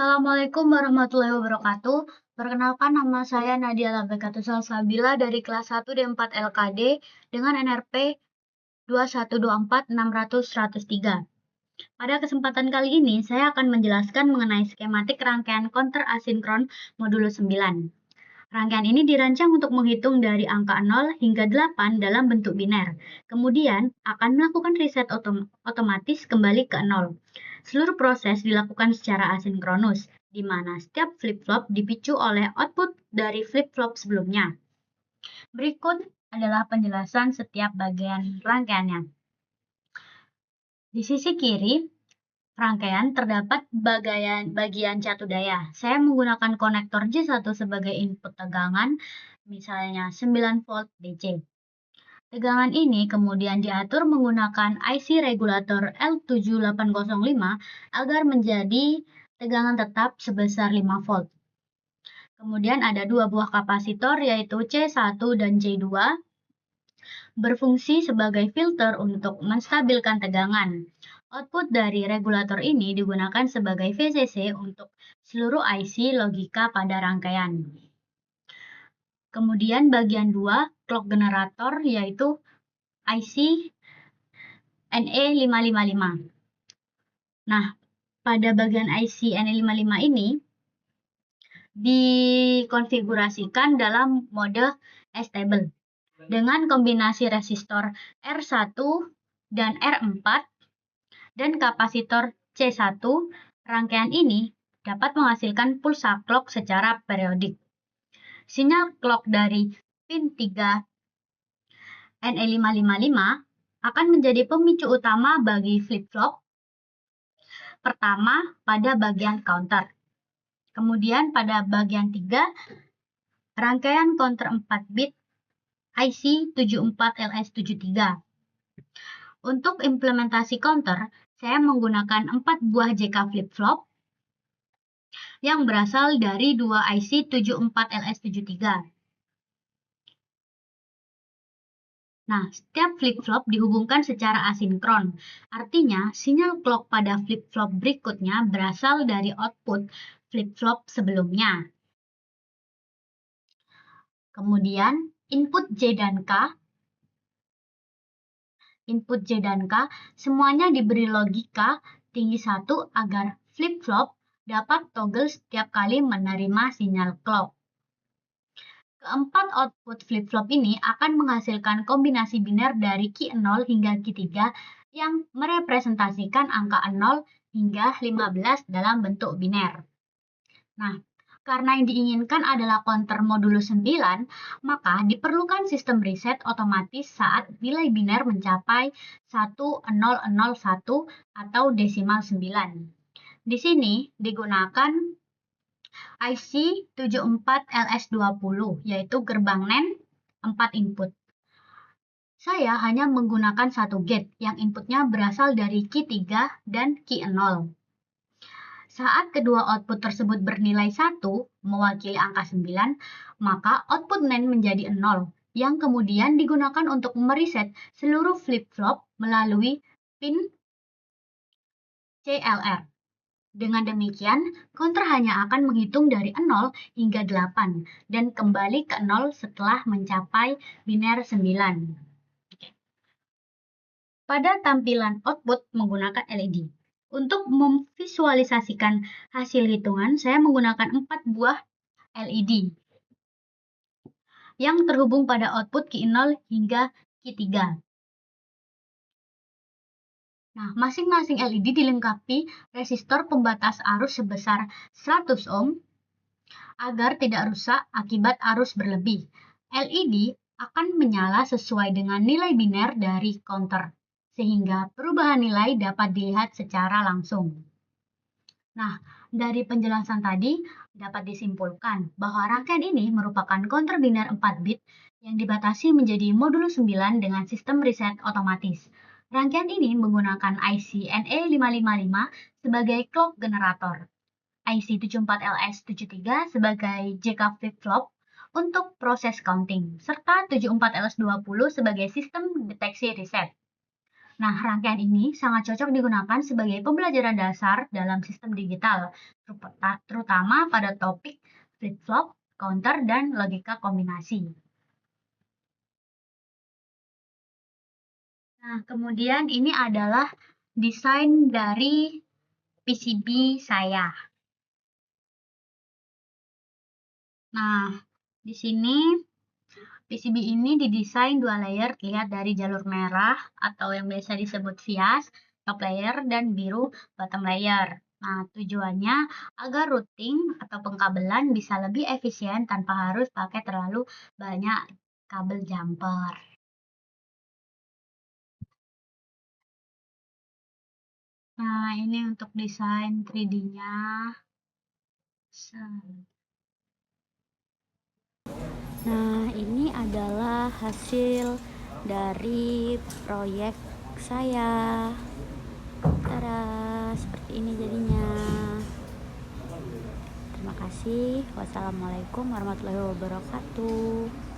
Assalamualaikum warahmatullahi wabarakatuh. Perkenalkan, nama saya Nadia Labekatus Salsabila dari kelas 1 D4 LKD dengan NRP 2124600-103. Pada kesempatan kali ini, saya akan menjelaskan mengenai skematik rangkaian counter asinkron modulus 9. Rangkaian ini dirancang untuk menghitung dari angka 0 hingga 8 dalam bentuk biner. Kemudian akan melakukan reset otomatis kembali ke 0. Seluruh proses dilakukan secara asinkronus, di mana setiap flip-flop dipicu oleh output dari flip-flop sebelumnya. Berikut adalah penjelasan setiap bagian rangkaiannya. Di sisi kiri rangkaian terdapat bagian catu daya. Saya menggunakan konektor J1 sebagai input tegangan, misalnya 9 volt DC. Tegangan ini kemudian diatur menggunakan IC regulator L7805 agar menjadi tegangan tetap sebesar 5 volt. Kemudian ada dua buah kapasitor yaitu C1 dan C2 berfungsi sebagai filter untuk menstabilkan tegangan. Output dari regulator ini digunakan sebagai VCC untuk seluruh IC logika pada rangkaian. Kemudian bagian 2, clock generator, yaitu IC NE555. Nah, pada bagian IC NE555 ini dikonfigurasikan dalam mode stable dengan kombinasi resistor R1 dan R4 dan kapasitor C1. Rangkaian ini dapat menghasilkan pulsa clock secara periodik. Sinyal clock dari pin 3 NE555 akan menjadi pemicu utama bagi flip-flop pertama pada bagian counter. Kemudian pada bagian 3, rangkaian counter 4 bit IC 74LS73. Untuk implementasi counter, saya menggunakan 4 buah JK flip-flop yang berasal dari 2 IC 74LS73. Nah, setiap flip-flop dihubungkan secara asinkron. Artinya, sinyal clock pada flip-flop berikutnya berasal dari output flip-flop sebelumnya. Kemudian, input J dan K semuanya diberi logika tinggi 1 agar flip-flop dapat toggle setiap kali menerima sinyal clock. Keempat output flip-flop ini akan menghasilkan kombinasi biner dari key 0 hingga key 3 yang merepresentasikan angka 0 hingga 15 dalam bentuk biner. Nah, karena yang diinginkan adalah counter modulus 9, maka diperlukan sistem reset otomatis saat nilai biner mencapai 1001 atau desimal 9. Di sini digunakan IC 74LS20, yaitu gerbang NAND 4 input. Saya hanya menggunakan satu gate yang inputnya berasal dari key 3 dan key 0. Saat kedua output tersebut bernilai 1, mewakili angka 9, maka output NAND menjadi 0, yang kemudian digunakan untuk mereset seluruh flip-flop melalui pin CLR. Dengan demikian, counter hanya akan menghitung dari 0 hingga 8 dan kembali ke 0 setelah mencapai biner 9. Pada tampilan output menggunakan LED. Untuk memvisualisasikan hasil hitungan, saya menggunakan 4 buah LED yang terhubung pada output key 0 hingga key 3. Nah, masing-masing LED dilengkapi resistor pembatas arus sebesar 100 ohm agar tidak rusak akibat arus berlebih. LED akan menyala sesuai dengan nilai biner dari counter, sehingga perubahan nilai dapat dilihat secara langsung. Nah, dari penjelasan tadi dapat disimpulkan bahwa rangkaian ini merupakan counter biner 4 bit yang dibatasi menjadi modulus 9 dengan sistem reset otomatis. Rangkaian ini menggunakan IC NE555 sebagai clock generator, IC 74LS73 sebagai JK flip-flop untuk proses counting, serta 74LS20 sebagai sistem deteksi reset. Nah, rangkaian ini sangat cocok digunakan sebagai pembelajaran dasar dalam sistem digital, terutama pada topik flip-flop, counter, dan logika kombinasi. Nah, kemudian ini adalah desain dari PCB saya. Nah, di sini PCB ini didesain 2 layer, lihat dari jalur merah atau yang biasa disebut vias, top layer, dan biru bottom layer. Nah, tujuannya agar routing atau pengkabelan bisa lebih efisien tanpa harus pakai terlalu banyak kabel jumper. Nah, ini untuk desain 3D-nya. Nah, ini adalah hasil dari proyek saya. Tada, seperti ini jadinya. Terima kasih. Wassalamualaikum warahmatullahi wabarakatuh.